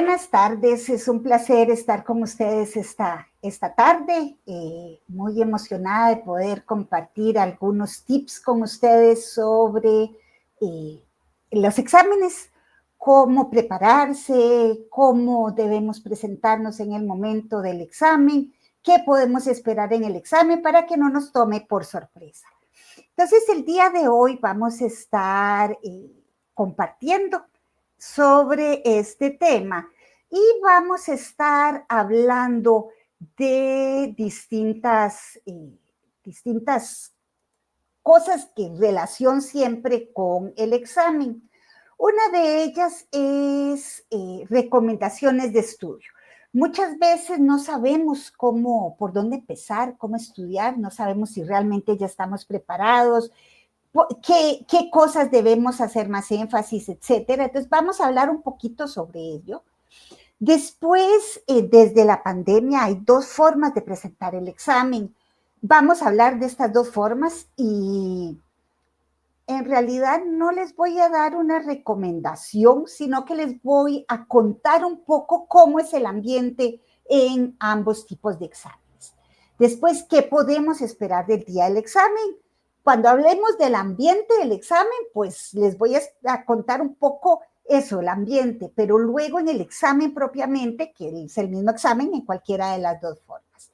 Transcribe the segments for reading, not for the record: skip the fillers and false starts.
Buenas tardes, es un placer estar con ustedes esta tarde, muy emocionada de poder compartir algunos tips con ustedes sobre los exámenes, cómo prepararse, cómo debemos presentarnos en el momento del examen, qué podemos esperar en el examen para que no nos tome por sorpresa. Entonces, el día de hoy vamos a estar compartiendo sobre este tema y vamos a estar hablando de distintas cosas que en relación siempre con el examen. Una de ellas es recomendaciones de estudio. Muchas veces no sabemos por dónde empezar, cómo estudiar, no sabemos si realmente ya estamos preparados, qué cosas debemos hacer más énfasis, etcétera. Entonces, vamos a hablar un poquito sobre ello. Después, desde la pandemia, hay dos formas de presentar el examen. Vamos a hablar de estas dos formas y en realidad no les voy a dar una recomendación, sino que les voy a contar un poco cómo es el ambiente en ambos tipos de exámenes. Después, ¿qué podemos esperar del día del examen? Cuando hablemos del ambiente del examen, pues les voy a contar un poco eso, el ambiente, pero luego en el examen propiamente, que es el mismo examen en cualquiera de las dos formas.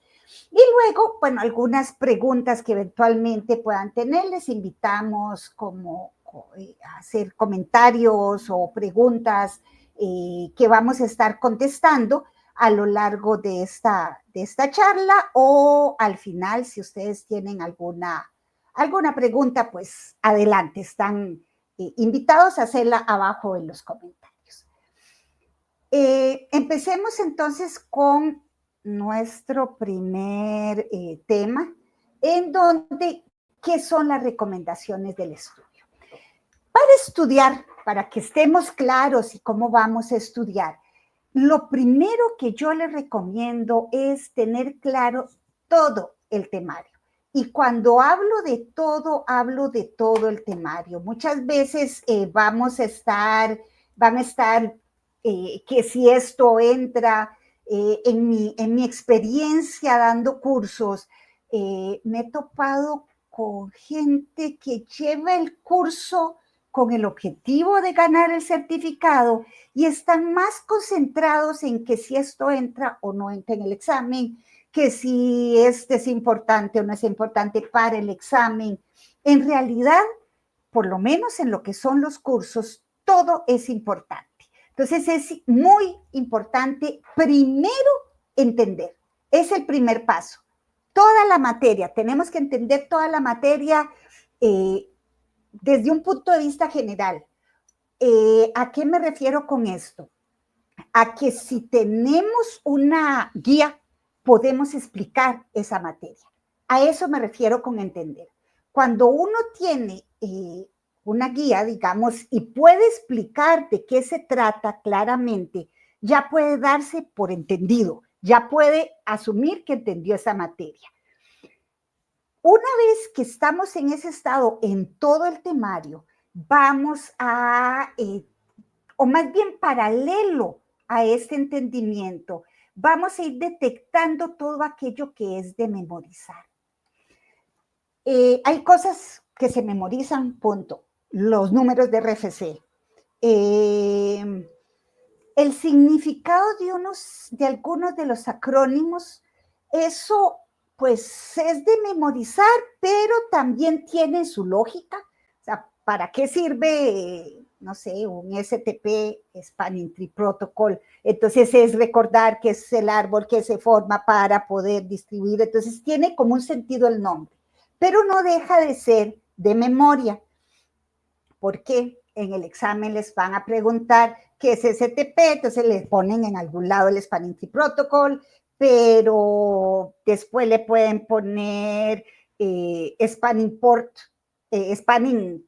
Y luego, bueno, algunas preguntas que eventualmente puedan tener, les invitamos a hacer comentarios o preguntas que vamos a estar contestando a lo largo de esta charla o al final, si ustedes tienen alguna pregunta, pues adelante, están invitados a hacerla abajo en los comentarios. Empecemos entonces con nuestro primer tema, en donde, ¿qué son las recomendaciones del estudio? Para estudiar, para que estemos claros y cómo vamos a estudiar, lo primero que yo les recomiendo es tener claro todo el temario. Y cuando hablo de todo el temario. Muchas veces van a estar que si esto entra en mi experiencia dando cursos, me he topado con gente que lleva el curso con el objetivo de ganar el certificado y están más concentrados en que si esto entra o no entra en el examen, que si este es importante o no es importante para el examen. En realidad, por lo menos en lo que son los cursos, todo es importante. Entonces es muy importante primero entender. Es el primer paso. Toda la materia, tenemos que entender toda la materia desde un punto de vista general. ¿A qué me refiero con esto? A que si tenemos una guía, podemos explicar esa materia. A eso me refiero con entender. Cuando uno tiene una guía, digamos, y puede explicar de qué se trata claramente, ya puede darse por entendido, ya puede asumir que entendió esa materia. Una vez que estamos en ese estado, en todo el temario, vamos a, o más bien paralelo a este entendimiento, vamos a ir detectando todo aquello que es de memorizar. Hay cosas que se memorizan, punto. Los números de RFC. El significado de algunos de los acrónimos, eso pues es de memorizar, pero también tiene su lógica. O sea, ¿para qué sirve, no sé, un STP, Spanning Tree Protocol? Entonces es recordar que es el árbol que se forma para poder distribuir. Entonces tiene como un sentido el nombre, pero no deja de ser de memoria. ¿Por qué? En el examen les van a preguntar qué es STP, entonces les ponen en algún lado el Spanning Tree Protocol, pero después le pueden poner Spanning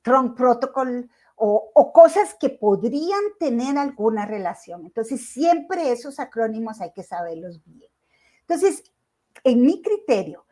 Trunk Protocol o cosas que podrían tener alguna relación. Entonces, siempre esos acrónimos hay que saberlos bien. Entonces, en mi criterio,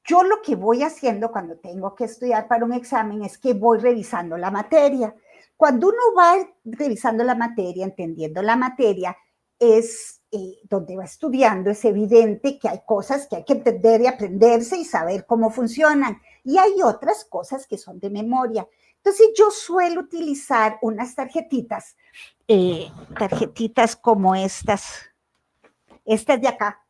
yo lo que voy haciendo cuando tengo que estudiar para un examen es que voy revisando la materia. Cuando uno va revisando la materia, entendiendo la materia, es donde va estudiando, es evidente que hay cosas que hay que entender y aprenderse y saber cómo funcionan. Y hay otras cosas que son de memoria. Entonces yo suelo utilizar unas tarjetitas como estas de acá.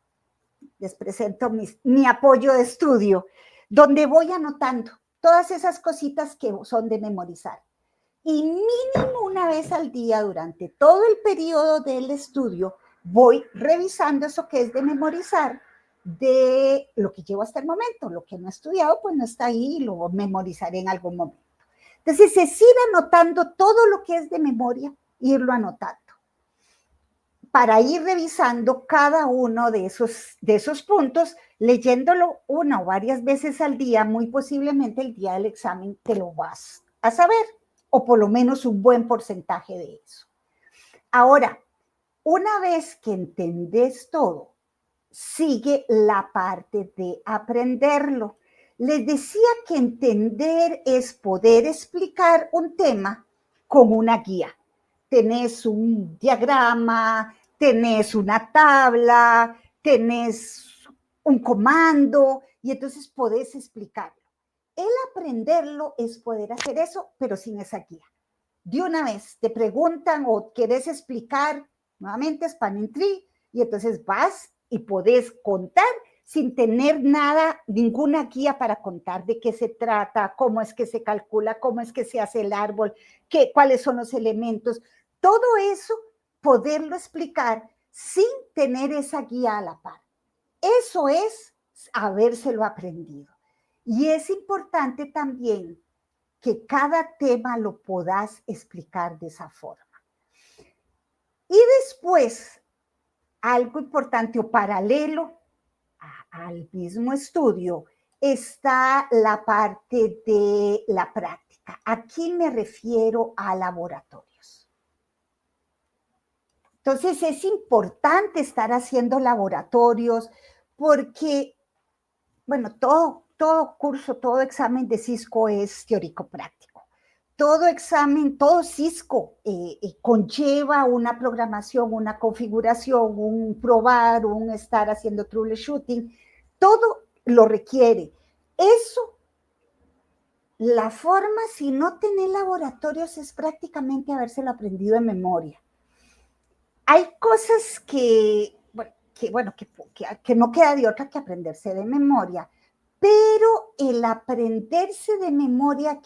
Les presento mi apoyo de estudio, donde voy anotando todas esas cositas que son de memorizar. Y mínimo una vez al día durante todo el periodo del estudio voy revisando eso que es de memorizar de lo que llevo hasta el momento. Lo que no he estudiado pues no está ahí y lo memorizaré en algún momento. Entonces es ir anotando todo lo que es de memoria, irlo anotando para ir revisando cada uno de esos puntos, leyéndolo una o varias veces al día, muy posiblemente el día del examen te lo vas a saber, o por lo menos un buen porcentaje de eso. Ahora, una vez que entendés todo, sigue la parte de aprenderlo. Les decía que entender es poder explicar un tema con una guía. Tenés un diagrama, tenés una tabla, tenés un comando y entonces podés explicarlo. El aprenderlo es poder hacer eso, pero sin esa guía. De una vez te preguntan o querés explicar, nuevamente Spanning Tree, y entonces vas y podés contar sin tener nada, ninguna guía para contar de qué se trata, cómo es que se calcula, cómo es que se hace el árbol, cuáles son los elementos. Todo eso, poderlo explicar sin tener esa guía a la par. Eso es habérselo aprendido. Y es importante también que cada tema lo podás explicar de esa forma. Y después, algo importante o paralelo al mismo estudio, está la parte de la práctica. Aquí me refiero a laboratorios. Entonces es importante estar haciendo laboratorios porque, bueno, todo curso, todo examen de Cisco es teórico-práctico. Todo examen, todo Cisco conlleva una programación, una configuración, un probar, un estar haciendo troubleshooting. Todo lo requiere. Eso, la forma, si no tenés laboratorios, es prácticamente habérselo aprendido de memoria. Hay cosas que no queda de otra que aprenderse de memoria, pero el aprenderse de memoria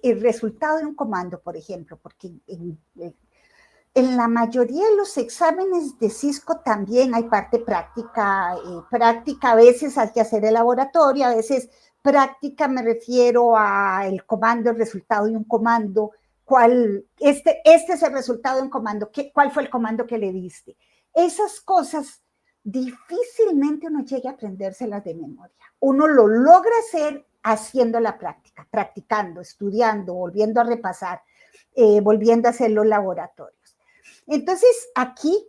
el resultado de un comando, por ejemplo, porque en la mayoría de los exámenes de Cisco también hay parte práctica, práctica a veces hay que hacer el laboratorio, a veces práctica me refiero al comando, el resultado de un comando, este es el resultado de un comando, ¿cuál fue el comando que le diste? Esas cosas difícilmente uno llegue a aprendérselas de memoria. Uno lo logra hacer haciendo la práctica, practicando, estudiando, volviendo a repasar, volviendo a hacer los laboratorios. Entonces, aquí,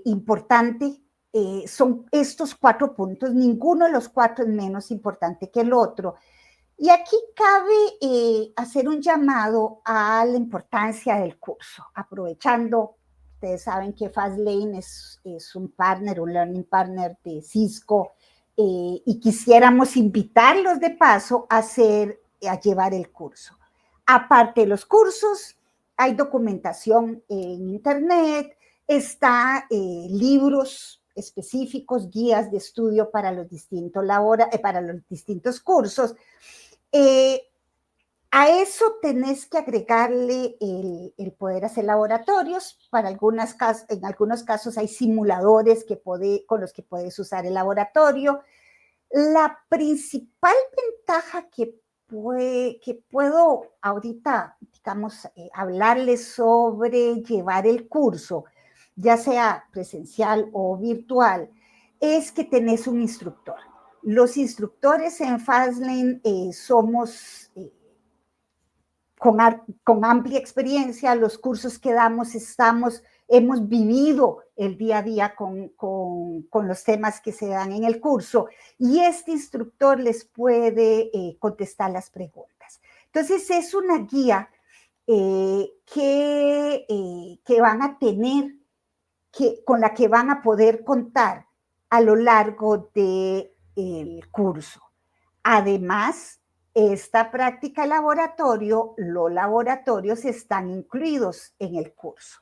importante, son estos 4 puntos, ninguno de los 4 es menos importante que el otro. Y aquí cabe hacer un llamado a la importancia del curso, aprovechando, ustedes saben que Fastlane es un partner, un learning partner de Cisco, y quisiéramos invitarlos de paso a llevar el curso. Aparte de los cursos, hay documentación en internet, está libros específicos, guías de estudio para los distintos cursos. A eso tenés que agregarle el poder hacer laboratorios. En algunos casos hay simuladores con los que puedes usar el laboratorio. La principal ventaja que puedo ahorita, digamos, hablarles sobre llevar el curso, ya sea presencial o virtual, es que tenés un instructor. Los instructores en Fastlane somos con amplia experiencia, los cursos que damos hemos vivido el día a día con los temas que se dan en el curso y este instructor les puede contestar las preguntas. Entonces es una guía que van a tener, con la que van a poder contar a lo largo del curso. Además, esta práctica de laboratorio, los laboratorios están incluidos en el curso.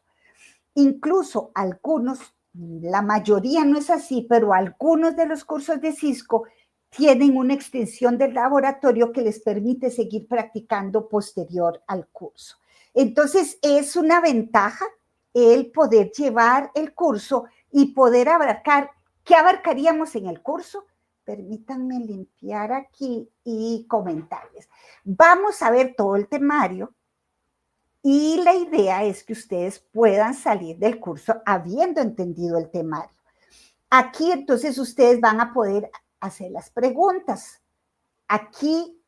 Incluso algunos, la mayoría no es así, pero algunos de los cursos de Cisco tienen una extensión del laboratorio que les permite seguir practicando posterior al curso. Entonces, es una ventaja el poder llevar el curso y poder abarcar. ¿Qué abarcaríamos en el curso? Permítanme limpiar aquí y comentarles. Vamos a ver todo el temario y la idea es que ustedes puedan salir del curso habiendo entendido el temario. Aquí entonces ustedes van a poder hacer las preguntas. Aquí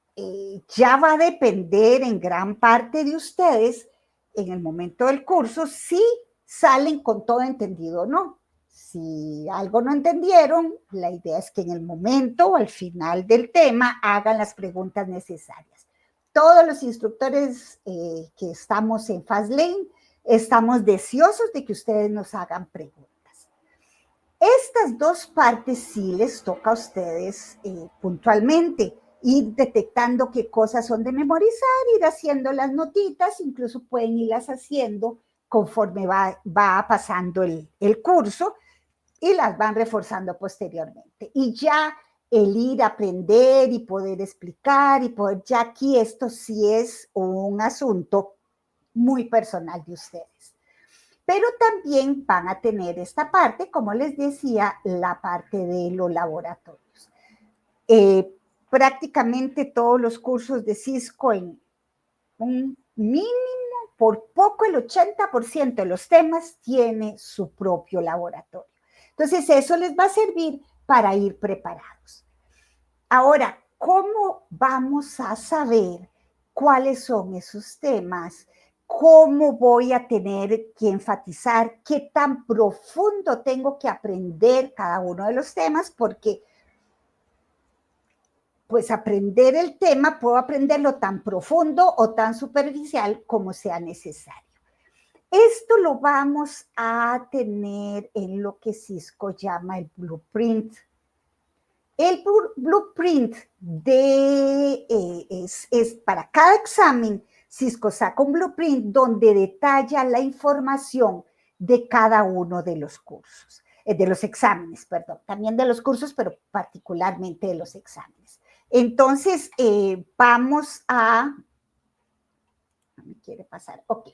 ya va a depender en gran parte de ustedes en el momento del curso si salen con todo entendido o no. Si algo no entendieron, la idea es que en el momento o al final del tema hagan las preguntas necesarias. Todos los instructores que estamos en Fastlane estamos deseosos de que ustedes nos hagan preguntas. Estas dos partes sí les toca a ustedes puntualmente, ir detectando qué cosas son de memorizar, ir haciendo las notitas, incluso pueden irlas haciendo conforme va pasando el curso y las van reforzando posteriormente. Y ya el ir a aprender y poder explicar y poder, ya aquí esto sí es un asunto muy personal de ustedes. Pero también van a tener esta parte, como les decía, la parte de los laboratorios. Prácticamente todos los cursos de Cisco en un mínimo, por poco el 80% de los temas tiene su propio laboratorio. Entonces eso les va a servir para ir preparados. Ahora, ¿cómo vamos a saber cuáles son esos temas? ¿Cómo voy a tener que enfatizar qué tan profundo tengo que aprender cada uno de los temas? Porque, pues, aprender el tema, puedo aprenderlo tan profundo o tan superficial como sea necesario. Esto lo vamos a tener en lo que Cisco llama el blueprint. El blueprint es para cada examen. Cisco saca un blueprint donde detalla la información de cada uno de los cursos, de los exámenes, perdón, también de los cursos, pero particularmente de los exámenes. Entonces, vamos a, no me quiere pasar, ok.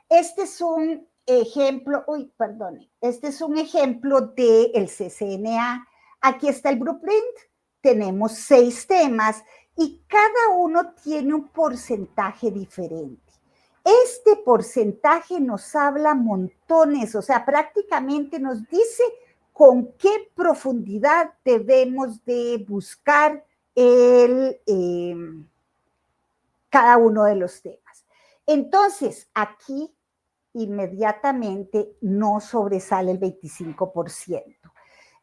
Este es un ejemplo, este es un ejemplo del CCNA. Aquí está el blueprint, tenemos 6 temas y cada uno tiene un porcentaje diferente. Este porcentaje nos habla montones, o sea, prácticamente nos dice con qué profundidad debemos de buscar cada uno de los temas. Entonces, aquí inmediatamente no sobresale el 25%.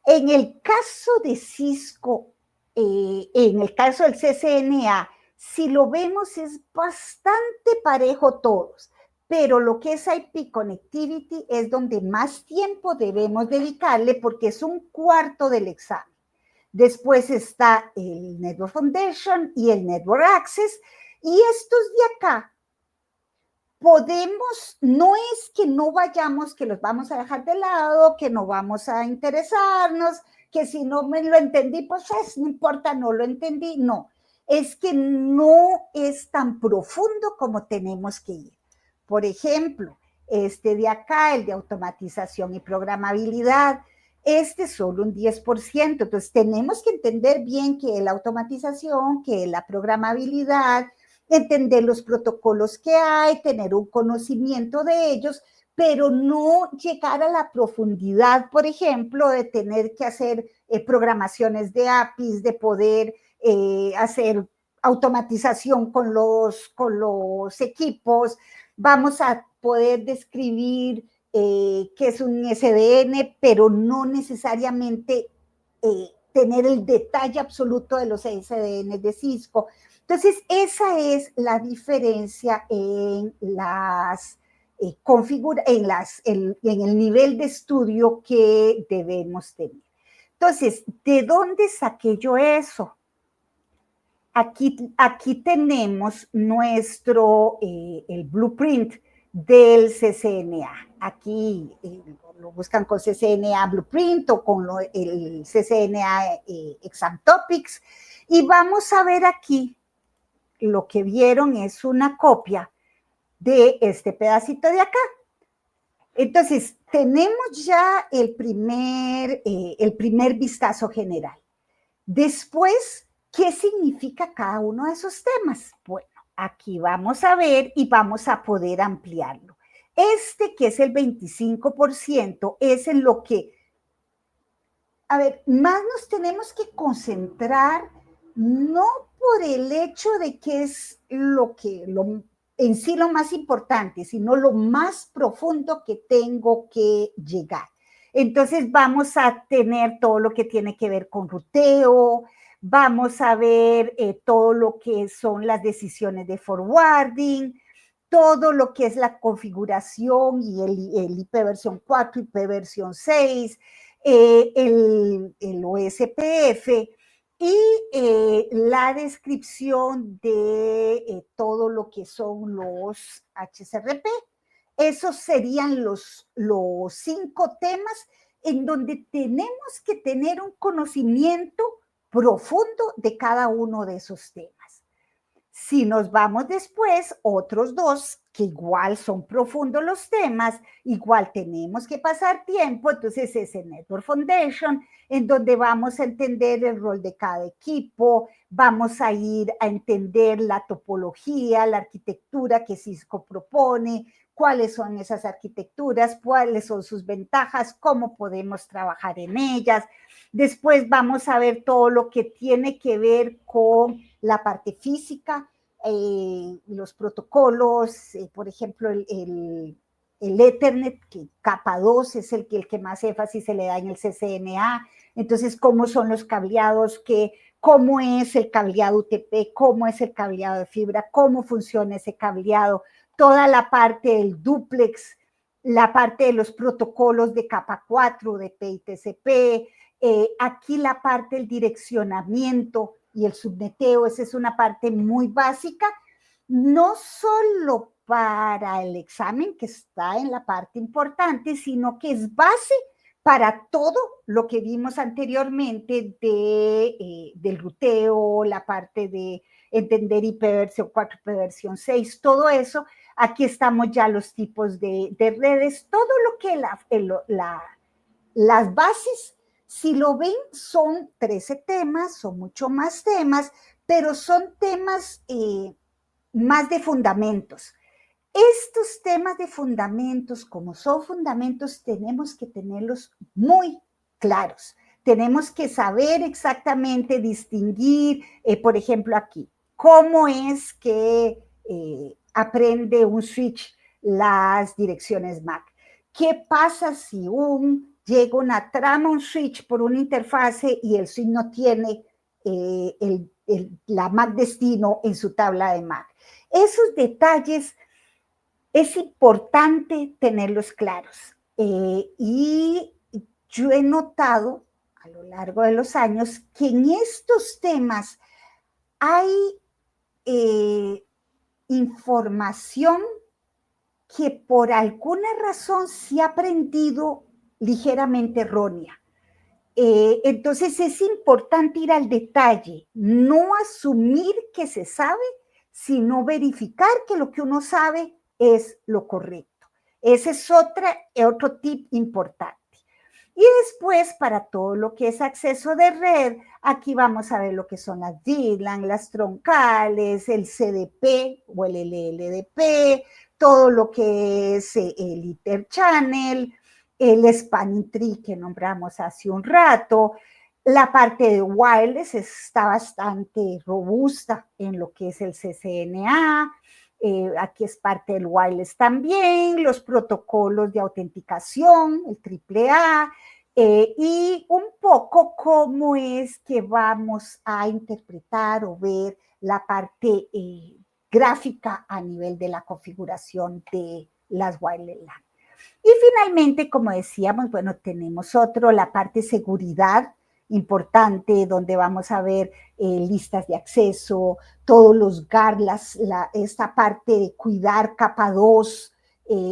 En el caso de Cisco, en el caso del CCNA, si lo vemos es bastante parejo todos, pero lo que es IP Connectivity es donde más tiempo debemos dedicarle porque es un cuarto del examen. Después está el Network Foundation y el Network Access, y estos de acá podemos, no es que no vayamos, que los vamos a dejar de lado, que no vamos a interesarnos, que si no me lo entendí, pues no importa, no lo entendí, no. Es que no es tan profundo como tenemos que ir. Por ejemplo, este de acá, el de automatización y programabilidad, este es solo un 10%. Entonces, tenemos que entender bien qué es la automatización, qué es la programabilidad, entender los protocolos que hay, tener un conocimiento de ellos, pero no llegar a la profundidad, por ejemplo, de tener que hacer programaciones de APIs, de poder hacer automatización con los equipos. Vamos a poder describir qué es un SDN, pero no necesariamente tener el detalle absoluto de los SDN de Cisco. Entonces, esa es la diferencia en las en el nivel de estudio que debemos tener. Entonces, ¿de dónde saqué yo eso? Aquí tenemos nuestro, el blueprint del CCNA. Aquí lo buscan con CCNA Blueprint o con el CCNA Exam Topics. Y vamos a ver aquí, lo que vieron es una copia de este pedacito de acá. Entonces, tenemos ya el primer vistazo general. Después, ¿qué significa cada uno de esos temas? Bueno, aquí vamos a ver y vamos a poder ampliarlo. Este, que es el 25%, es en lo que, a ver, más nos tenemos que concentrar, no por el hecho de que es en sí lo más importante, sino lo más profundo que tengo que llegar. Entonces vamos a tener todo lo que tiene que ver con ruteo, vamos a ver todo lo que son las decisiones de forwarding, todo lo que es la configuración y el IP versión 4, IP versión 6, el OSPF y la descripción de todo lo que son los HSRP. Esos serían los 5 temas en donde tenemos que tener un conocimiento profundo de cada uno de esos temas. Si nos vamos después, otros 2, que igual son profundos los temas, igual tenemos que pasar tiempo, entonces es el Network Foundation, en donde vamos a entender el rol de cada equipo, vamos a ir a entender la topología, la arquitectura que Cisco propone, cuáles son esas arquitecturas, cuáles son sus ventajas, cómo podemos trabajar en ellas. Después vamos a ver todo lo que tiene que ver con la parte física, los protocolos, por ejemplo, el Ethernet, que capa 2 es el que más énfasis se le da en el CCNA. Entonces, cómo son los cableados, cómo es el cableado UTP, cómo es el cableado de fibra, cómo funciona ese cableado, toda la parte del duplex, la parte de los protocolos de capa 4, de PITCP, aquí la parte del direccionamiento y el subneteo, esa es una parte muy básica, no solo para el examen, que está en la parte importante, sino que es base para todo lo que vimos anteriormente del ruteo, la parte de entender IP versión 4, IP versión 6, todo eso. Aquí estamos ya los tipos de redes, todo lo que las bases, si lo ven, son 13 temas, son mucho más temas, pero son temas más de fundamentos. Estos temas de fundamentos, como son fundamentos, tenemos que tenerlos muy claros. Tenemos que saber exactamente distinguir, por ejemplo, aquí, cómo es que aprende un switch las direcciones MAC. ¿Qué pasa si llega una trama, un switch por una interfase y el switch no tiene la MAC destino en su tabla de MAC? Esos detalles es importante tenerlos claros. Y yo he notado a lo largo de los años que en estos temas hay información que por alguna razón se ha aprendido ligeramente errónea. Entonces es importante ir al detalle, no asumir que se sabe, sino verificar que lo que uno sabe es lo correcto. Ese es otro tip importante. Y después, para todo lo que es acceso de red, aquí vamos a ver lo que son las VLAN, las troncales, el CDP o el LLDP, todo lo que es el Interchannel, el Spanning Tree que nombramos hace un rato. La parte de wireless está bastante robusta en lo que es el CCNA. Aquí es parte del wireless también, los protocolos de autenticación, el AAA, y un poco cómo es que vamos a interpretar o ver la parte gráfica a nivel de la configuración de las wireless LAN. Y finalmente, como decíamos, bueno, tenemos otro, la parte seguridad importante, donde vamos a ver listas de acceso, todos los GAR, esta parte de cuidar capa 2,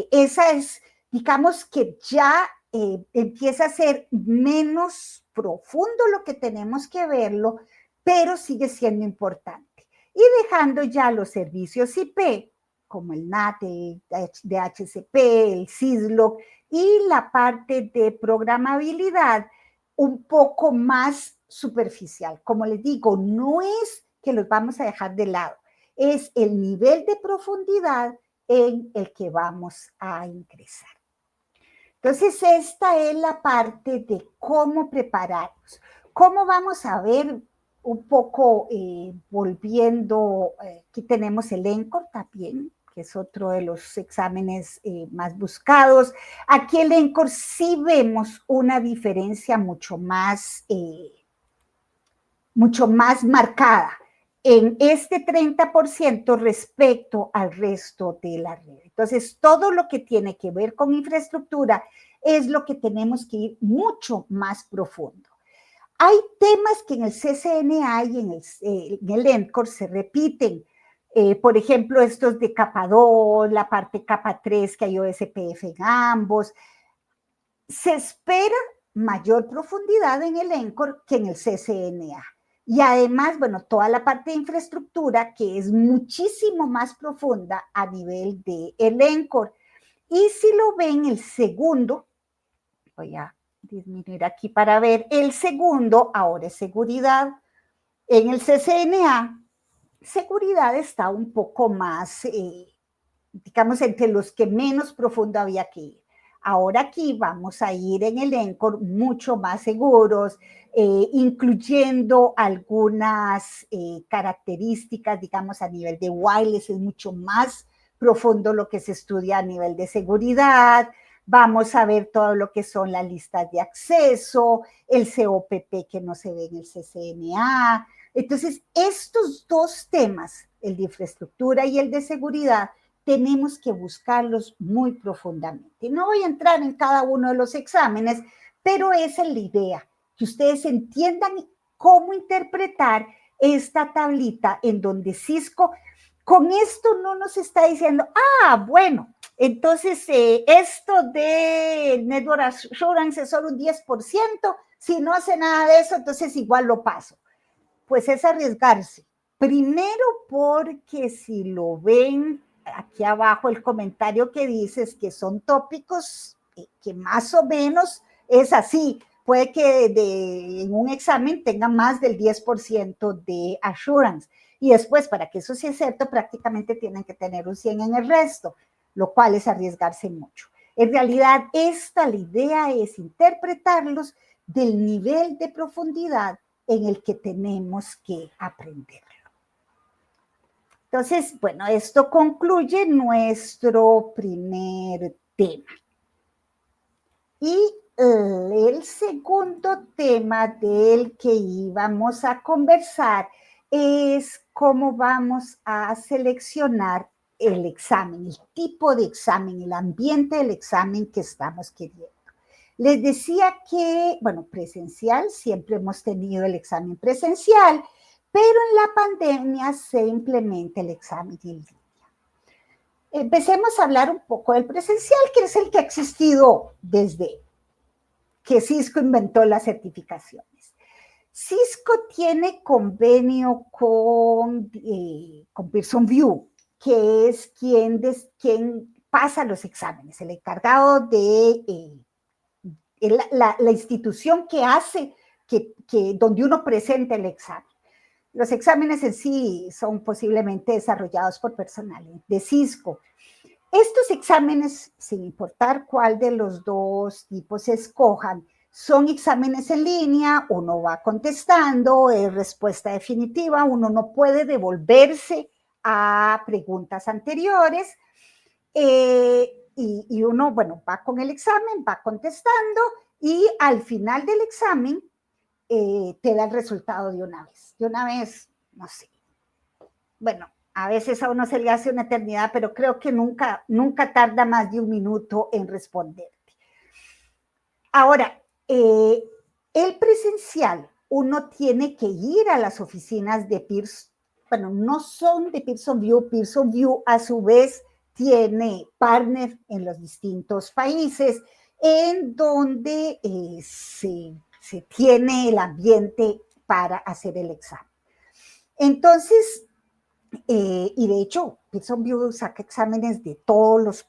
esa es, digamos que ya empieza a ser menos profundo lo que tenemos que verlo, pero sigue siendo importante. Y dejando ya los servicios IP, como el NAT, el DHCP, el SYSLOC y la parte de programabilidad un poco más superficial. Como les digo, no es que los vamos a dejar de lado, es el nivel de profundidad en el que vamos a ingresar. Entonces, esta es la parte de cómo prepararnos. ¿Cómo vamos a ver un poco, volviendo, aquí tenemos el ENCOR también, que es otro de los exámenes más buscados. Aquí el ENCOR sí vemos una diferencia mucho más marcada en este 30% respecto al resto de la red. Entonces, todo lo que tiene que ver con infraestructura es lo que tenemos que ir mucho más profundo. Hay temas que en el CCNA y en el ENCOR se repiten. Por ejemplo, estos de capa 2, la parte capa 3, que hay OSPF en ambos. Se espera mayor profundidad en el ENCOR que en el CCNA. Y además, bueno, toda la parte de infraestructura que es muchísimo más profunda a nivel del ENCOR. Y si lo ven, el segundo, voy a disminuir aquí para ver, el segundo ahora es seguridad. En el CCNA, seguridad está un poco más, digamos, entre los que menos profundo había que ir. Ahora aquí vamos a ir en el ENCOR mucho más seguros, incluyendo algunas características, digamos, a nivel de wireless, es mucho más profundo lo que se estudia a nivel de seguridad. Vamos a ver todo lo que son las listas de acceso, el COPP que no se ve en el CCNA. Entonces, estos dos temas, el de infraestructura y el de seguridad, tenemos que buscarlos muy profundamente. No voy a entrar en cada uno de los exámenes, pero esa es la idea, que ustedes entiendan cómo interpretar esta tablita en donde Cisco, con esto no nos está diciendo, bueno, entonces esto de Network Assurance es solo un 10%, si no hace nada de eso, entonces igual lo paso. Pues es arriesgarse. Primero porque si lo ven, aquí abajo el comentario que dice es que son tópicos que más o menos es así. Puede que en un examen tenga más del 10% de assurance. Y después, para que eso sea cierto, prácticamente tienen que tener un 100 en el resto, lo cual es arriesgarse mucho. En realidad, la idea es interpretarlos del nivel de profundidad en el que tenemos que aprenderlo. Entonces, bueno, esto concluye nuestro primer tema. Y el segundo tema del que íbamos a conversar es cómo vamos a seleccionar el examen, el tipo de examen, el ambiente del examen que estamos queriendo. Les decía que, bueno, presencial, siempre hemos tenido el examen presencial, pero en la pandemia se implementa el examen en línea. Empecemos a hablar un poco del presencial, que es el que ha existido desde que Cisco inventó las certificaciones. Cisco tiene convenio con Pearson VUE, que es quien pasa los exámenes, el encargado de la institución que hace donde uno presenta el examen. Los exámenes en sí son posiblemente desarrollados por personal de Cisco. Estos exámenes, sin importar cuál de los dos tipos se escojan, son exámenes en línea, uno va contestando, es respuesta definitiva, uno no puede devolverse a preguntas anteriores, y uno, bueno, va con el examen, va contestando y al final del examen te da el resultado de una vez. De una vez, no sé. Bueno, a veces a uno se le hace una eternidad, pero creo que nunca tarda más de un minuto en responderte. Ahora, el presencial, uno tiene que ir a las oficinas de Pearson, bueno, no son de Pearson VUE a su vez tiene partner en los distintos países en donde se tiene el ambiente para hacer el examen. Entonces, y de hecho, Pearson VUE saca exámenes de todos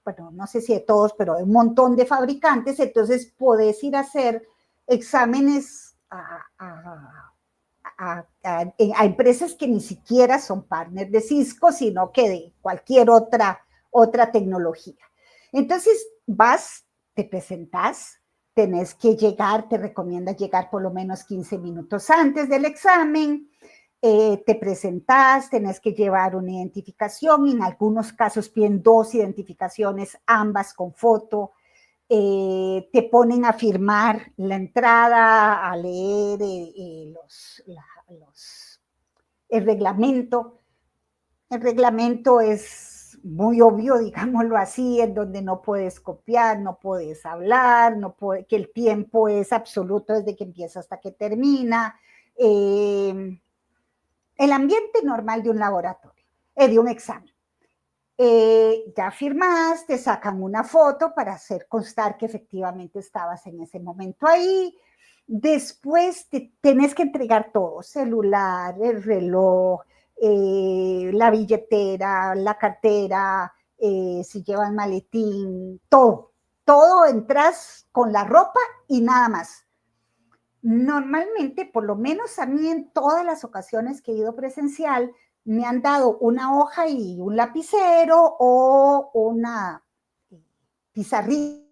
bueno, no sé si de todos, pero de un montón de fabricantes, entonces podés ir a hacer exámenes a empresas que ni siquiera son partners de Cisco, sino que de cualquier otra tecnología. Entonces vas, te presentás, tenés que llegar, te recomienda llegar por lo menos 15 minutos antes del examen, te presentás, tenés que llevar una identificación, en algunos casos piden 2 identificaciones, ambas con foto, te ponen a firmar la entrada, a leer el reglamento. El reglamento es muy obvio, digámoslo así, en donde no puedes copiar, no puedes hablar, que el tiempo es absoluto desde que empieza hasta que termina. El ambiente normal de un laboratorio, de un examen. Ya firmas, te sacan una foto para hacer constar que efectivamente estabas en ese momento ahí. Después tenés que entregar todo, celular, el reloj, la billetera, la cartera, si llevan maletín, todo. Todo entras con la ropa y nada más. Normalmente, por lo menos a mí en todas las ocasiones que he ido presencial, me han dado una hoja y un lapicero o una pizarrita.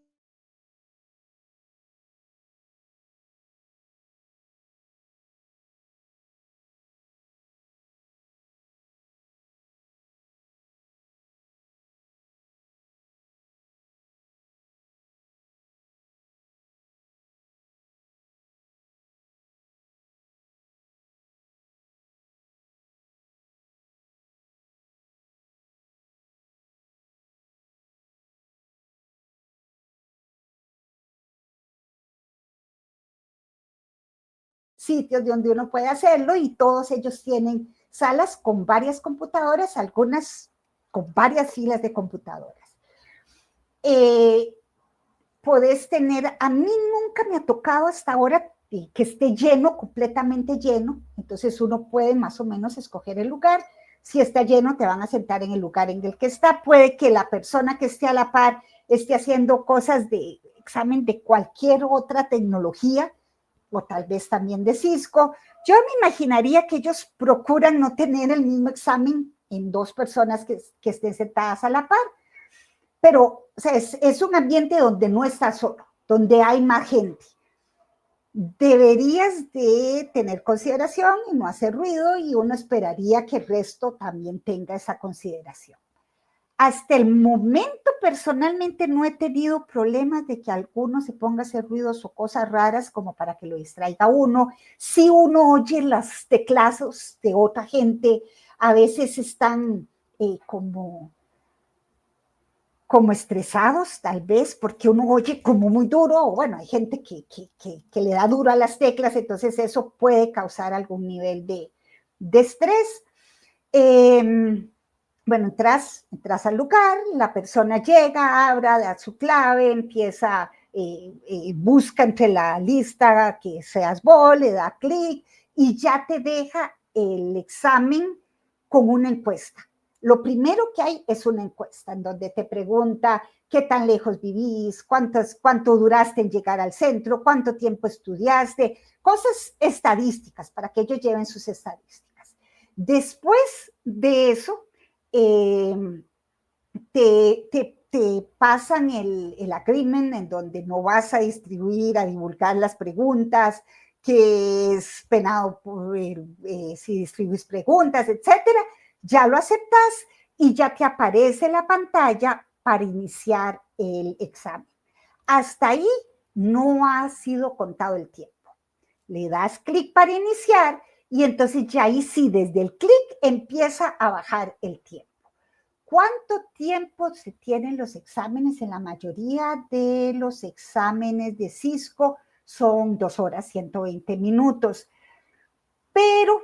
Sitios donde uno puede hacerlo y todos ellos tienen salas con varias computadoras, algunas con varias filas de computadoras. Podés tener, a mí nunca me ha tocado hasta ahora que esté lleno, completamente lleno, entonces uno puede más o menos escoger el lugar. Si está lleno, te van a sentar en el lugar en el que está. Puede que la persona que esté a la par esté haciendo cosas de examen de cualquier otra tecnología, o tal vez también de Cisco. Yo me imaginaría que ellos procuran no tener el mismo examen en 2 personas que estén sentadas a la par, pero o sea, es un ambiente donde no estás solo, donde hay más gente. Deberías de tener consideración y no hacer ruido, y uno esperaría que el resto también tenga esa consideración. Hasta el momento, personalmente, no he tenido problemas de que alguno se ponga a hacer ruidos o cosas raras como para que lo distraiga uno. Si uno oye los teclados de otra gente, a veces están como estresados, tal vez, porque uno oye como muy duro, o bueno, hay gente que le da duro a las teclas, entonces eso puede causar algún nivel de estrés. Bueno, entras al lugar, la persona llega, abre, da su clave, empieza, busca entre la lista que seas vos, le da clic y ya te deja el examen con una encuesta. Lo primero que hay es una encuesta en donde te pregunta qué tan lejos vivís, cuánto duraste en llegar al centro, cuánto tiempo estudiaste, cosas estadísticas para que ellos lleven sus estadísticas. Después de eso, te pasan el agreement en donde no vas a distribuir, a divulgar las preguntas, que es penado por, si distribuyes preguntas, etcétera. Ya lo aceptas y ya te aparece la pantalla para iniciar el examen. Hasta ahí no ha sido contado el tiempo. Le das clic para iniciar y entonces ya ahí sí, desde el clic empieza a bajar el tiempo. ¿Cuánto tiempo se tienen los exámenes? En la mayoría de los exámenes de Cisco son 2 horas, 120 minutos. Pero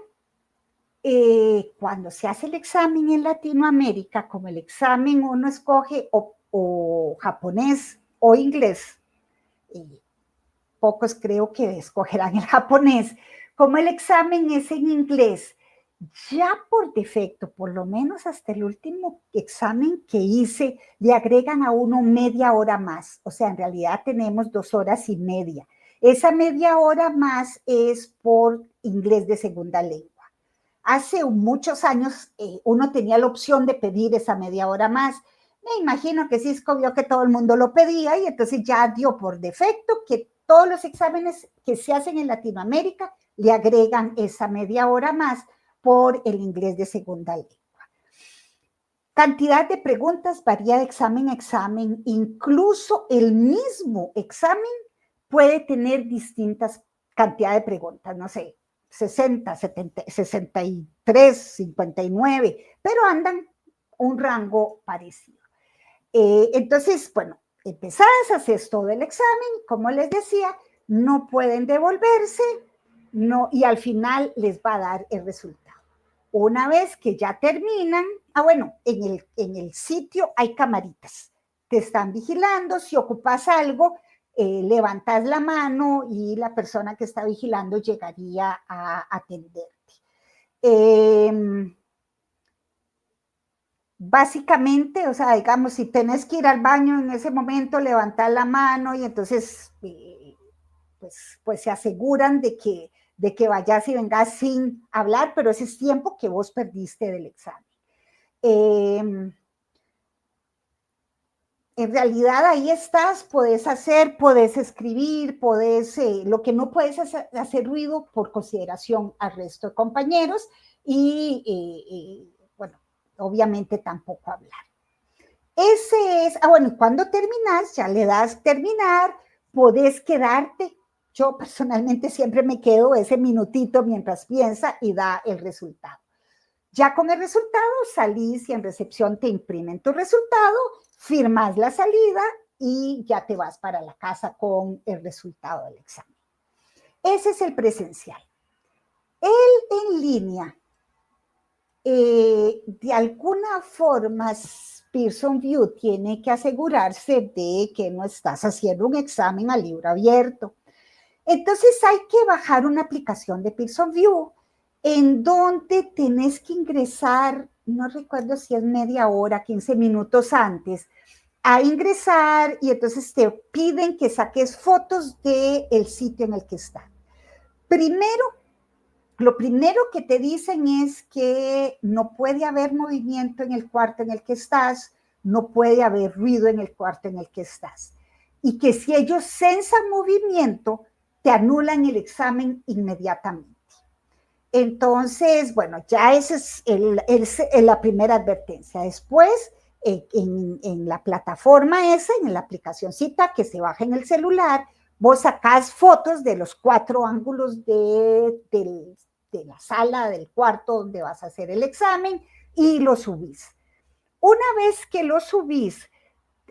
cuando se hace el examen en Latinoamérica, como el examen uno escoge o japonés o inglés, pocos creo que escogerán el japonés, como el examen es en inglés, ya por defecto, por lo menos hasta el último examen que hice, le agregan a uno media hora más. O sea, en realidad tenemos 2 horas y media. Esa media hora más es por inglés de segunda lengua. Hace muchos años uno tenía la opción de pedir esa media hora más. Me imagino que Cisco vio que todo el mundo lo pedía y entonces ya dio por defecto que todos los exámenes que se hacen en Latinoamérica le agregan esa media hora más por el inglés de segunda lengua. Cantidad de preguntas varía de examen a examen. Incluso el mismo examen puede tener distintas cantidades de preguntas. No sé, 60, 70, 63, 59, pero andan un rango parecido. Entonces, bueno, empezadas, haces todo el examen, como les decía, no pueden devolverse, no, y al final les va a dar el resultado. Una vez que ya terminan, bueno, en el sitio hay camaritas, te están vigilando, si ocupas algo, levantas la mano y la persona que está vigilando llegaría a atenderte. Básicamente, o sea, digamos, si tenés que ir al baño en ese momento, levantar la mano y entonces, pues se aseguran de que vayas y vengas sin hablar, pero ese es tiempo que vos perdiste del examen. En realidad ahí estás, podés hacer, podés escribir, podés, lo que no puedes hacer ruido por consideración al resto de compañeros y bueno, obviamente tampoco hablar. Ese es, bueno, cuando terminas, ya le das terminar, podés quedarte. Yo personalmente siempre me quedo ese minutito mientras piensa y da el resultado. Ya con el resultado salís y en recepción te imprimen tu resultado, firmas la salida y ya te vas para la casa con el resultado del examen. Ese es el presencial. El en línea, de alguna forma, Pearson VUE tiene que asegurarse de que no estás haciendo un examen a libro abierto. Entonces hay que bajar una aplicación de Pearson VUE en donde tenés que ingresar, no recuerdo si es media hora, 15 minutos antes, a ingresar y entonces te piden que saques fotos del sitio en el que está. Lo primero que te dicen es que no puede haber movimiento en el cuarto en el que estás, no puede haber ruido en el cuarto en el que estás. Y que si ellos sensan movimiento, te anulan el examen inmediatamente. Entonces, bueno, ya esa es la primera advertencia. Después, en la plataforma esa, en la aplicacióncita que se baja en el celular, vos sacás fotos de los 4 ángulos de la sala, del cuarto donde vas a hacer el examen y lo subís. Una vez que lo subís,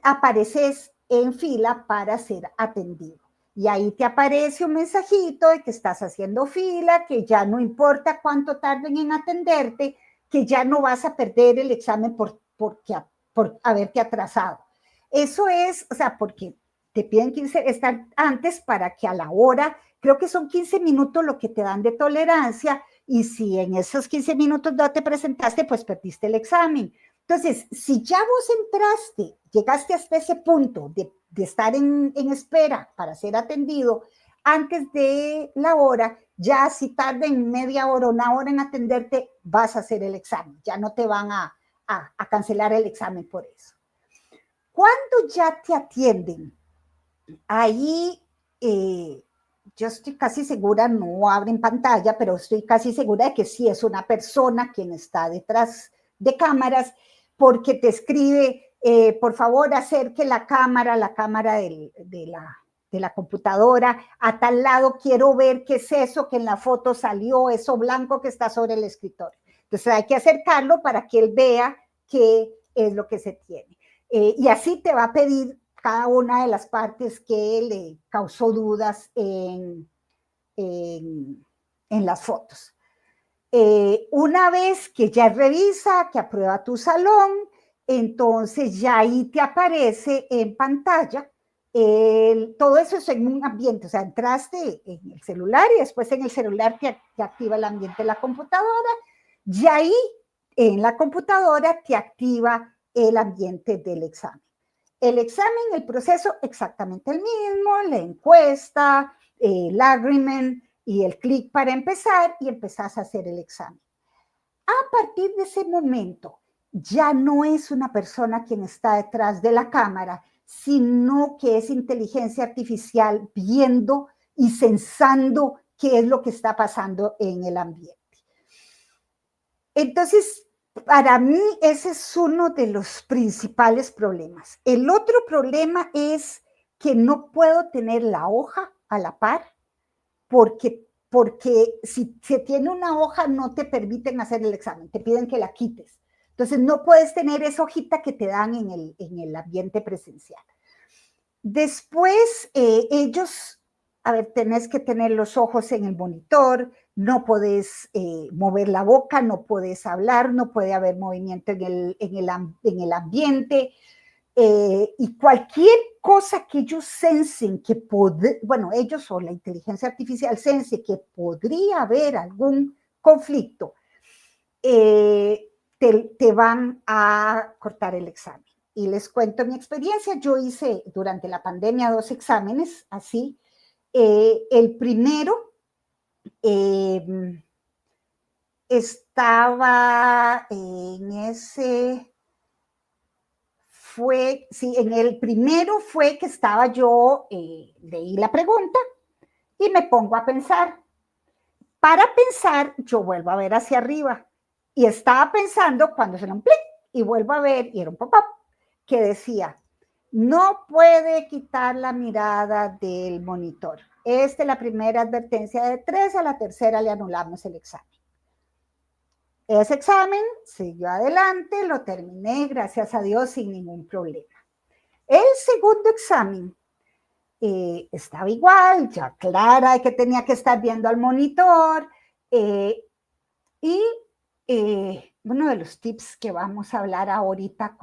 apareces en fila para ser atendido. Y ahí te aparece un mensajito de que estás haciendo fila, que ya no importa cuánto tarden en atenderte, que ya no vas a perder el examen por haberte atrasado. Eso es, o sea, porque te piden estar antes para que a la hora, creo que son 15 minutos lo que te dan de tolerancia, y si en esos 15 minutos no te presentaste, pues perdiste el examen. Entonces, si ya vos entraste, llegaste hasta ese punto de estar en espera para ser atendido antes de la hora, ya si tarden media hora o una hora en atenderte, vas a hacer el examen. Ya no te van a cancelar el examen por eso. Cuando ya te atienden, ahí yo estoy casi segura, no abren pantalla, pero estoy casi segura de que sí es una persona quien está detrás de cámaras, porque te escribe, por favor, acerque la cámara de la la computadora, a tal lado quiero ver qué es eso que en la foto salió, eso blanco que está sobre el escritorio. Entonces hay que acercarlo para que él vea qué es lo que se tiene. Y así te va a pedir cada una de las partes que le causó dudas en las fotos. Una vez que ya revisa, que aprueba tu salón, entonces ya ahí te aparece en pantalla todo eso es en un ambiente, o sea, entraste en el celular y después en el celular te activa el ambiente de la computadora, y ahí en la computadora te activa el ambiente del examen. El examen, el proceso, exactamente el mismo, la encuesta, el agreement y el clic para empezar y empezás a hacer el examen. A partir de ese momento, ya no es una persona quien está detrás de la cámara, sino que es inteligencia artificial viendo y sensando qué es lo que está pasando en el ambiente. Entonces, para mí ese es uno de los principales problemas. El otro problema es que no puedo tener la hoja a la par porque si se tiene una hoja no te permiten hacer el examen, te piden que la quites. Entonces no puedes tener esa hojita que te dan en el ambiente presencial. Después ellos, a ver, tenés que tener los ojos en el monitor, no podés mover la boca, no podés hablar, no puede haber movimiento en el ambiente. Y cualquier cosa que ellos sensen que ellos o la inteligencia artificial sense que podría haber algún conflicto, te van a cortar el examen. Y les cuento mi experiencia. Yo hice durante la pandemia 2 exámenes así. El primero estaba en ese... en el primero fue que estaba yo, leí la pregunta y me pongo a pensar. Para pensar, yo vuelvo a ver hacia arriba y estaba pensando cuando se lo un y vuelvo a ver y era un pop-up que decía, no puede quitar la mirada del monitor. Esta es la primera advertencia de 3, a la tercera le anulamos el examen. Ese examen siguió adelante, lo terminé, gracias a Dios, sin ningún problema. El segundo examen estaba igual, ya clara de que tenía que estar viendo al monitor. Uno de los tips que vamos a hablar ahorita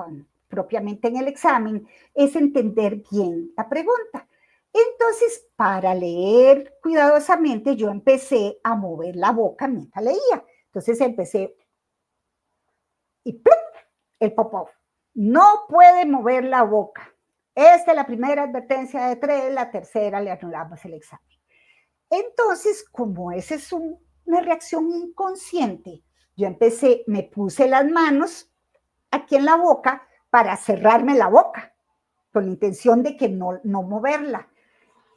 propiamente en el examen es entender bien la pregunta. Entonces, para leer cuidadosamente, yo empecé a mover la boca mientras leía. Entonces empecé y ¡plum! El pop-up. No puede mover la boca. Esta es la primera advertencia de 3, la tercera le anulamos el examen. Entonces, como esa es una reacción inconsciente, yo me puse las manos aquí en la boca para cerrarme la boca, con la intención de que no moverla.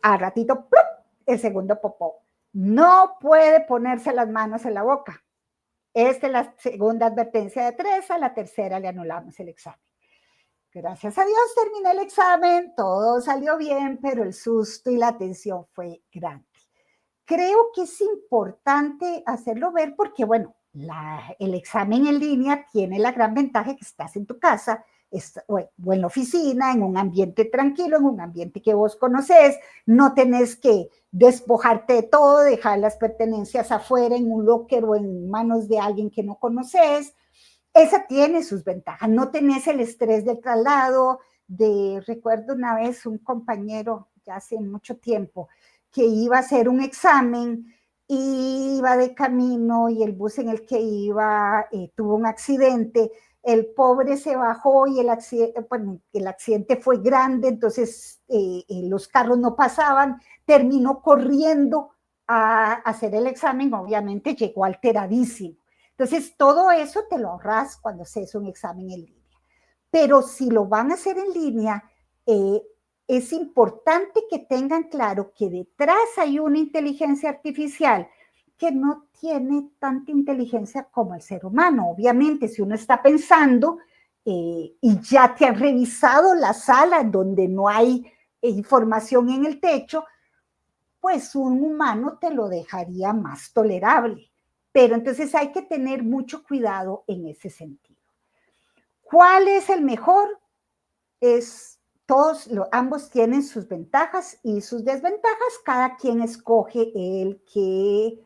Al ratito, ¡plum! El segundo pop-up. No puede ponerse las manos en la boca. Esta es la segunda advertencia de 3, a la tercera le anulamos el examen. Gracias a Dios terminé el examen, todo salió bien, pero el susto y la tensión fue grande. Creo que es importante hacerlo ver porque, bueno, el examen en línea tiene la gran ventaja que estás en tu casa, o en la oficina, en un ambiente tranquilo, en un ambiente que vos conoces, no tenés que despojarte de todo, dejar las pertenencias afuera en un locker o en manos de alguien que no conoces. Esa tiene sus ventajas, no tenés el estrés del traslado. Recuerdo una vez un compañero, ya hace mucho tiempo, que iba a hacer un examen y iba de camino y el bus en el que iba tuvo un accidente. El pobre se bajó y el accidente fue grande, entonces los carros no pasaban, terminó corriendo a hacer el examen, obviamente llegó alteradísimo. Entonces todo eso te lo ahorras cuando haces un examen en línea. Pero si lo van a hacer en línea, es importante que tengan claro que detrás hay una inteligencia artificial que no tiene tanta inteligencia como el ser humano. Obviamente, si uno está pensando y ya te han revisado la sala en donde no hay información en el techo, pues un humano te lo dejaría más tolerable. Pero entonces hay que tener mucho cuidado en ese sentido. ¿Cuál es el mejor? Ambos tienen sus ventajas y sus desventajas. Cada quien escoge el que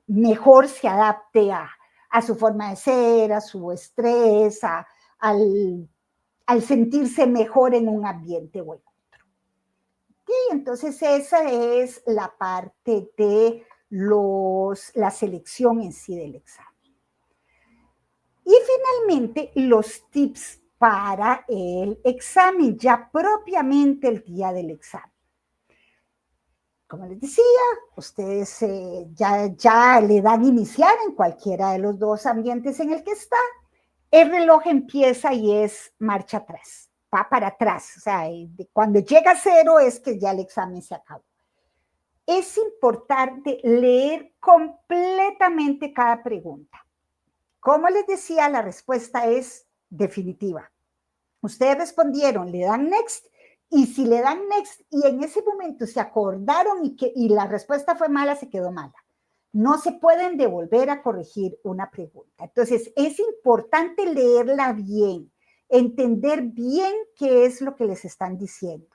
mejor se adapte a su forma de ser, a su estrés, al sentirse mejor en un ambiente o en otro. Y entonces esa es la parte de la selección en sí del examen. Y finalmente, los tips para el examen, ya propiamente el día del examen. Como les decía, ustedes ya le dan iniciar en cualquiera de los dos ambientes en el que está. El reloj empieza y es marcha atrás, va para atrás. O sea, cuando llega a 0 es que ya el examen se acabó. Es importante leer completamente cada pregunta. Como les decía, la respuesta es definitiva. Ustedes respondieron, le dan next, y si le dan next y en ese momento se acordaron y la respuesta fue mala, se quedó mala. No se pueden devolver a corregir una pregunta. Entonces, es importante leerla bien, entender bien qué es lo que les están diciendo.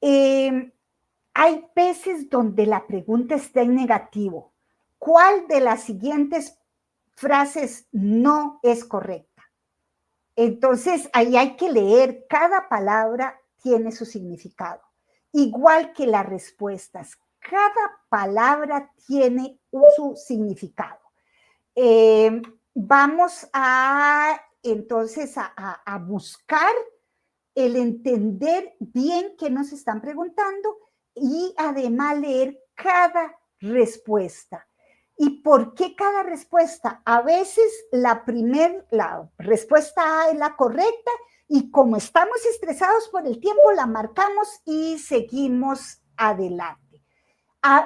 Hay veces donde la pregunta está en negativo. ¿Cuál de las siguientes frases no es correcta? Entonces, ahí hay que leer, cada palabra tiene su significado, igual que las respuestas. Cada palabra tiene su significado. Vamos entonces a buscar el entender bien qué nos están preguntando y además leer cada respuesta. ¿Y por qué cada respuesta? A veces la respuesta A es la correcta y como estamos estresados por el tiempo, la marcamos y seguimos adelante.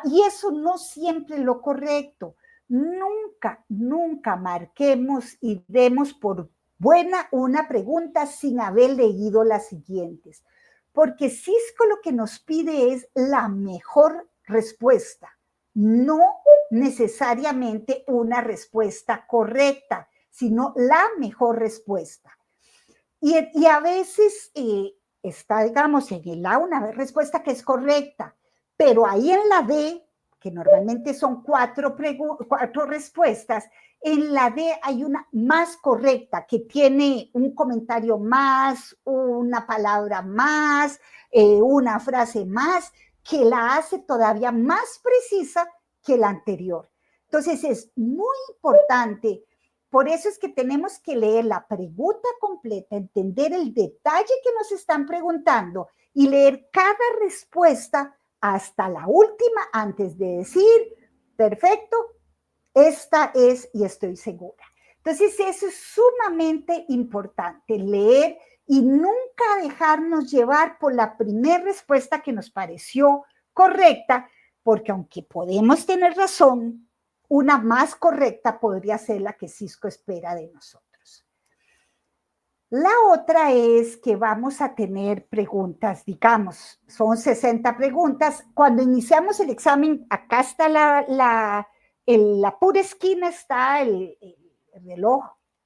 Y eso no siempre es lo correcto. Nunca marquemos y demos por buena una pregunta sin haber leído las siguientes. Porque Cisco lo que nos pide es la mejor respuesta, no necesariamente una respuesta correcta, sino la mejor respuesta. Y a veces está, digamos, en el A una respuesta que es correcta, pero ahí en la D, que normalmente son cuatro respuestas, en la D hay una más correcta, que tiene un comentario más, una palabra más, una frase más, que la hace todavía más precisa que la anterior. Entonces es muy importante, por eso es que tenemos que leer la pregunta completa, entender el detalle que nos están preguntando y leer cada respuesta hasta la última antes de decir, perfecto, esta es y estoy segura. Entonces eso es sumamente importante, leer y nunca dejarnos llevar por la primera respuesta que nos pareció correcta, porque aunque podemos tener razón, una más correcta podría ser la que Cisco espera de nosotros. La otra es que vamos a tener preguntas, digamos, son 60 preguntas. Cuando iniciamos el examen, acá está en la pura esquina está el reloj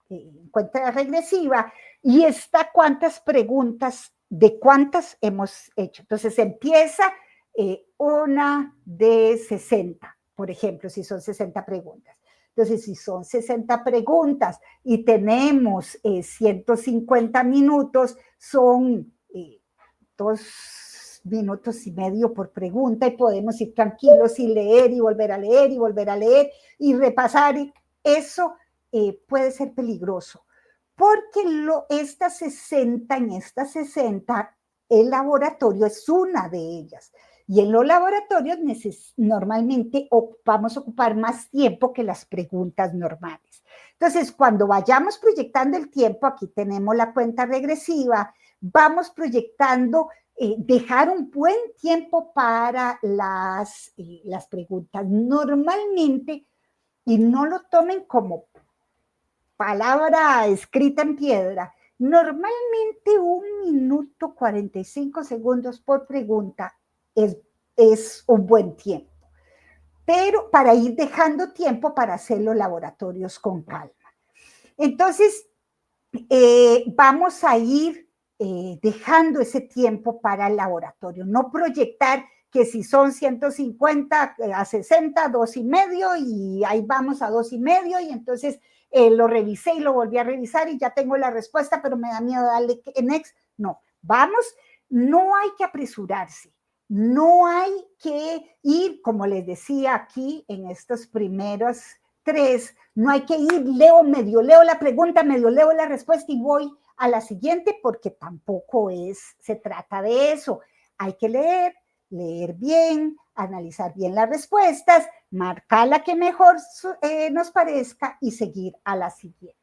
en cuenta regresiva y está cuántas preguntas, de cuántas hemos hecho. Entonces empieza una de 60, por ejemplo, si son 60 preguntas. Entonces, si son 60 preguntas y tenemos 150 minutos, son 2 minutos y medio por pregunta y podemos ir tranquilos y leer y volver a leer y volver a leer y repasar. Eso puede ser peligroso porque en estas 60, el laboratorio es una de ellas. Y en los laboratorios normalmente vamos a ocupar más tiempo que las preguntas normales. Entonces, cuando vayamos proyectando el tiempo, aquí tenemos la cuenta regresiva, vamos proyectando dejar un buen tiempo para las preguntas. Normalmente, y no lo tomen como palabra escrita en piedra, Normalmente 1 minuto 45 segundos por pregunta es un buen tiempo, pero para ir dejando tiempo para hacer los laboratorios con calma. Entonces, vamos a ir dejando ese tiempo para el laboratorio, no proyectar que si son 150 a 60, 2,5, y ahí vamos a 2,5, y entonces lo revisé y lo volví a revisar y ya tengo la respuesta, pero me da miedo darle next. No, vamos, no hay que apresurarse, no hay que ir, como les decía aquí en estos primeros 3, no hay que ir, leo la pregunta, medio leo la respuesta y voy a la siguiente, porque tampoco se trata de eso. Hay que leer bien, analizar bien las respuestas, marcar la que mejor nos parezca y seguir a la siguiente.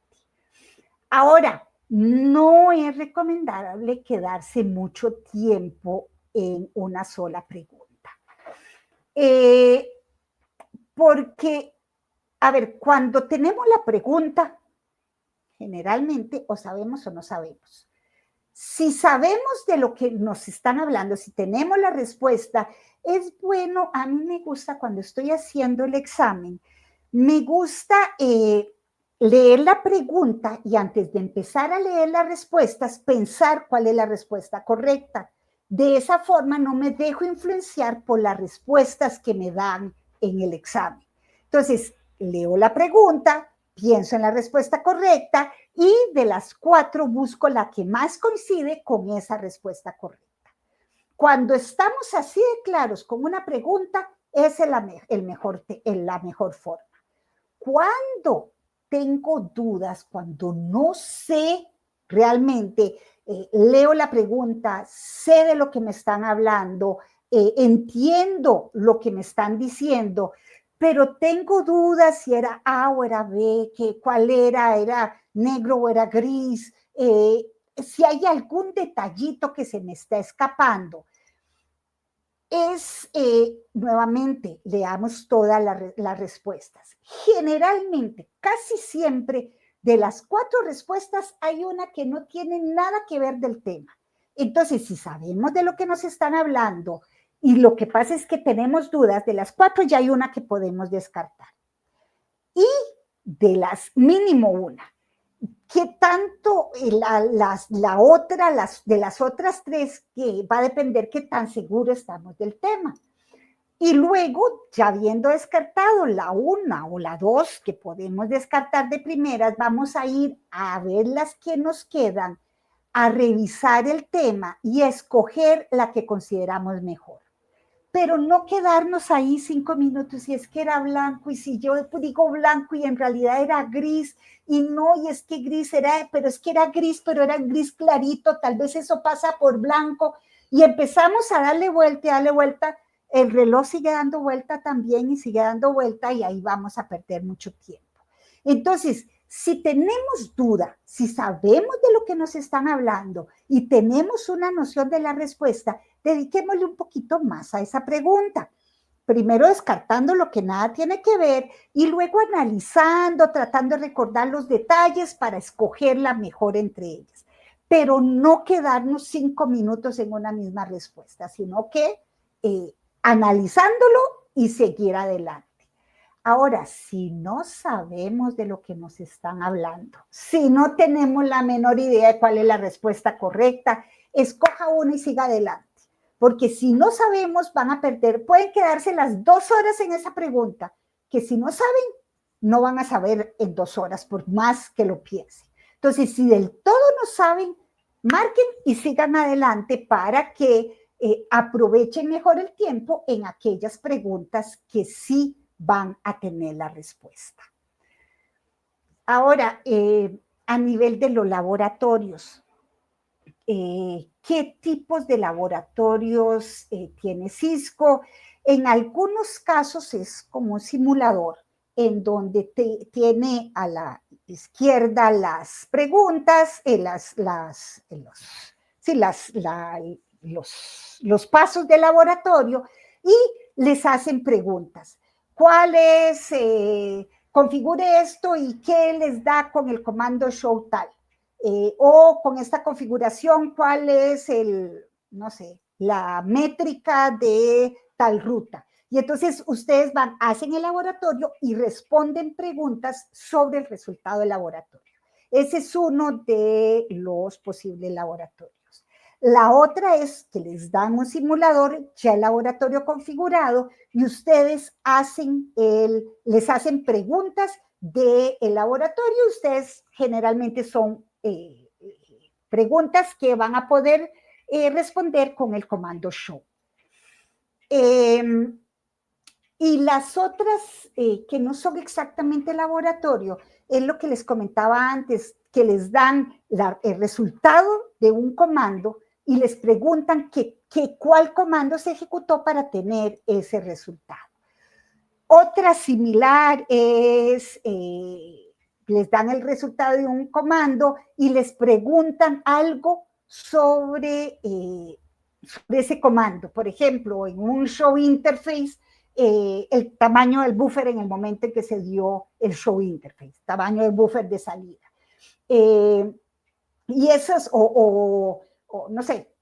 Ahora, no es recomendable quedarse mucho tiempo en una sola pregunta. Porque, a ver, cuando tenemos la pregunta, generalmente o sabemos o no sabemos. Si sabemos de lo que nos están hablando, si tenemos la respuesta, es bueno. A mí me gusta, cuando estoy haciendo el examen, me gusta leer la pregunta y antes de empezar a leer las respuestas, pensar cuál es la respuesta correcta. De esa forma no me dejo influenciar por las respuestas que me dan en el examen. Entonces, leo la pregunta, pienso en la respuesta correcta y de las 4 busco la que más coincide con esa respuesta correcta. Cuando estamos así de claros con una pregunta, esa es la mejor forma. Cuando tengo dudas, cuando no sé realmente, leo la pregunta, sé de lo que me están hablando, entiendo lo que me están diciendo, pero tengo dudas si era A o era B, cuál era negro o era gris, si hay algún detallito que se me está escapando. Nuevamente, leamos todas las respuestas. Generalmente, casi siempre, de las 4 respuestas, hay una que no tiene nada que ver del tema. Entonces, si sabemos de lo que nos están hablando y lo que pasa es que tenemos dudas, de las 4 ya hay una que podemos descartar. Y de las mínimo una. ¿Qué tanto de las otras 3, que va a depender qué tan seguro estamos del tema? Y luego, ya habiendo descartado la 1 o la 2 que podemos descartar de primeras, vamos a ir a ver las que nos quedan, a revisar el tema y a escoger la que consideramos mejor. Pero no quedarnos ahí 5 minutos y es que era blanco, y si yo digo blanco y en realidad era gris, y no, y es que gris era, pero es que era gris, pero era gris clarito, tal vez eso pasa por blanco, y empezamos a darle vuelta, el reloj sigue dando vuelta también y sigue dando vuelta, y ahí vamos a perder mucho tiempo. Entonces, si tenemos duda, si sabemos de lo que nos están hablando y tenemos una noción de la respuesta, dediquémosle un poquito más a esa pregunta. Primero descartando lo que nada tiene que ver y luego analizando, tratando de recordar los detalles para escoger la mejor entre ellas. Pero no quedarnos 5 minutos en una misma respuesta, sino que analizándolo y seguir adelante. Ahora, si no sabemos de lo que nos están hablando, si no tenemos la menor idea de cuál es la respuesta correcta, escoja una y siga adelante. Porque si no sabemos, van a perder, pueden quedarse las 2 horas en esa pregunta, que si no saben, no van a saber en 2 horas, por más que lo piensen. Entonces, si del todo no saben, marquen y sigan adelante para que aprovechen mejor el tiempo en aquellas preguntas que sí van a tener la respuesta. Ahora, a nivel de los laboratorios, ¿qué tipos de laboratorios tiene Cisco? En algunos casos es como un simulador en donde tiene a la izquierda las preguntas, los pasos del laboratorio y les hacen preguntas. ¿Cuál es? Configure esto y qué les da con el comando show tal. o con esta configuración, ¿cuál es no sé, la métrica de tal ruta? Y entonces ustedes hacen el laboratorio y responden preguntas sobre el resultado del laboratorio. Ese es uno de los posibles laboratorios. La otra es que les dan un simulador, ya el laboratorio configurado, y ustedes les hacen preguntas del laboratorio. Ustedes generalmente son preguntas que van a poder responder con el comando show. Y las otras que no son exactamente laboratorio, es lo que les comentaba antes, que les dan el resultado de un comando y les preguntan cuál comando se ejecutó para tener ese resultado. Otra similar es, les dan el resultado de un comando y les preguntan algo sobre ese comando. Por ejemplo, en un show interface, el tamaño del buffer en el momento en que se dio el show interface, tamaño del buffer de salida. Y esas, o no sé,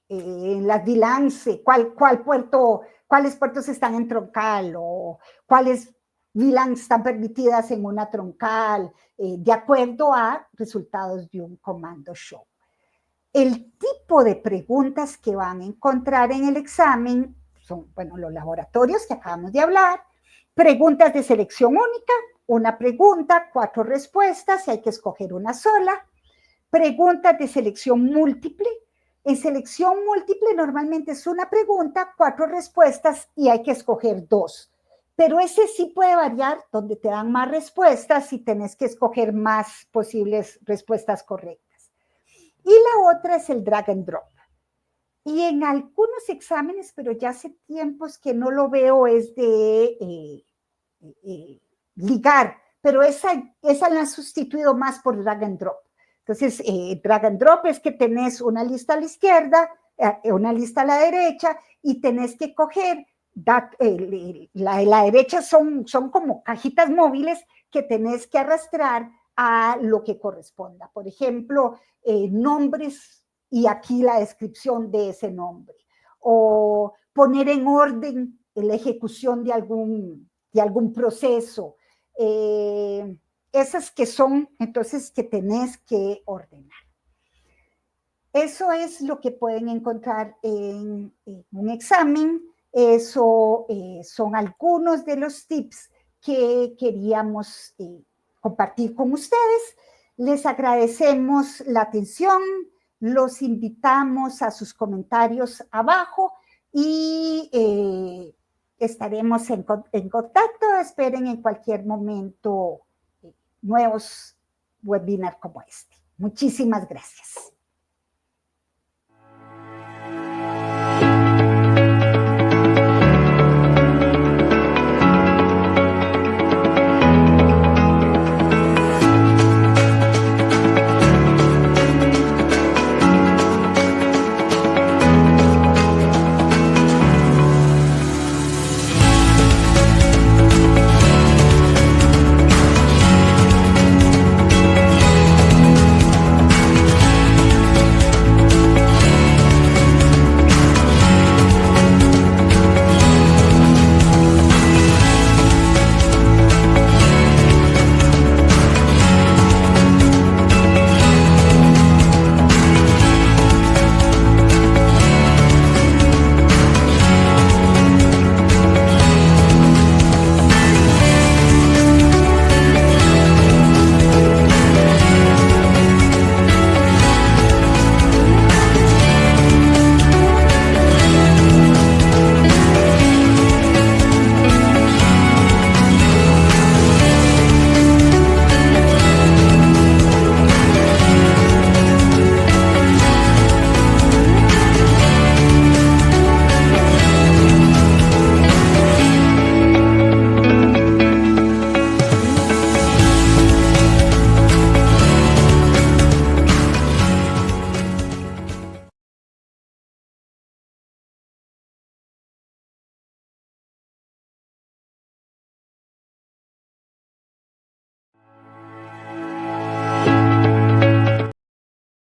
en las VLANs, cuáles puertos están en troncal o cuáles VLANs están permitidas en una troncal, de acuerdo a resultados de un comando show. El tipo de preguntas que van a encontrar en el examen son, bueno, los laboratorios que acabamos de hablar, preguntas de selección única, una pregunta, 4 respuestas, y hay que escoger una sola, preguntas de selección múltiple. En selección múltiple normalmente es una pregunta, 4 respuestas y hay que escoger 2. Pero ese sí puede variar, donde te dan más respuestas y tenés que escoger más posibles respuestas correctas. Y la otra es el drag and drop. Y en algunos exámenes, pero ya hace tiempos que no lo veo, es de ligar, pero esa la han sustituido más por drag and drop. Entonces, drag and drop es que tenés una lista a la izquierda, una lista a la derecha, y tenés que coger, la derecha son como cajitas móviles que tenés que arrastrar a lo que corresponda. Por ejemplo, nombres y aquí la descripción de ese nombre. O poner en orden la ejecución de algún proceso. Esas que son, entonces, que tenés que ordenar. Eso es lo que pueden encontrar en un examen. Eso son algunos de los tips que queríamos compartir con ustedes. Les agradecemos la atención, los invitamos a sus comentarios abajo y estaremos en contacto. Esperen en cualquier momento nuevos webinars como este. Muchísimas gracias.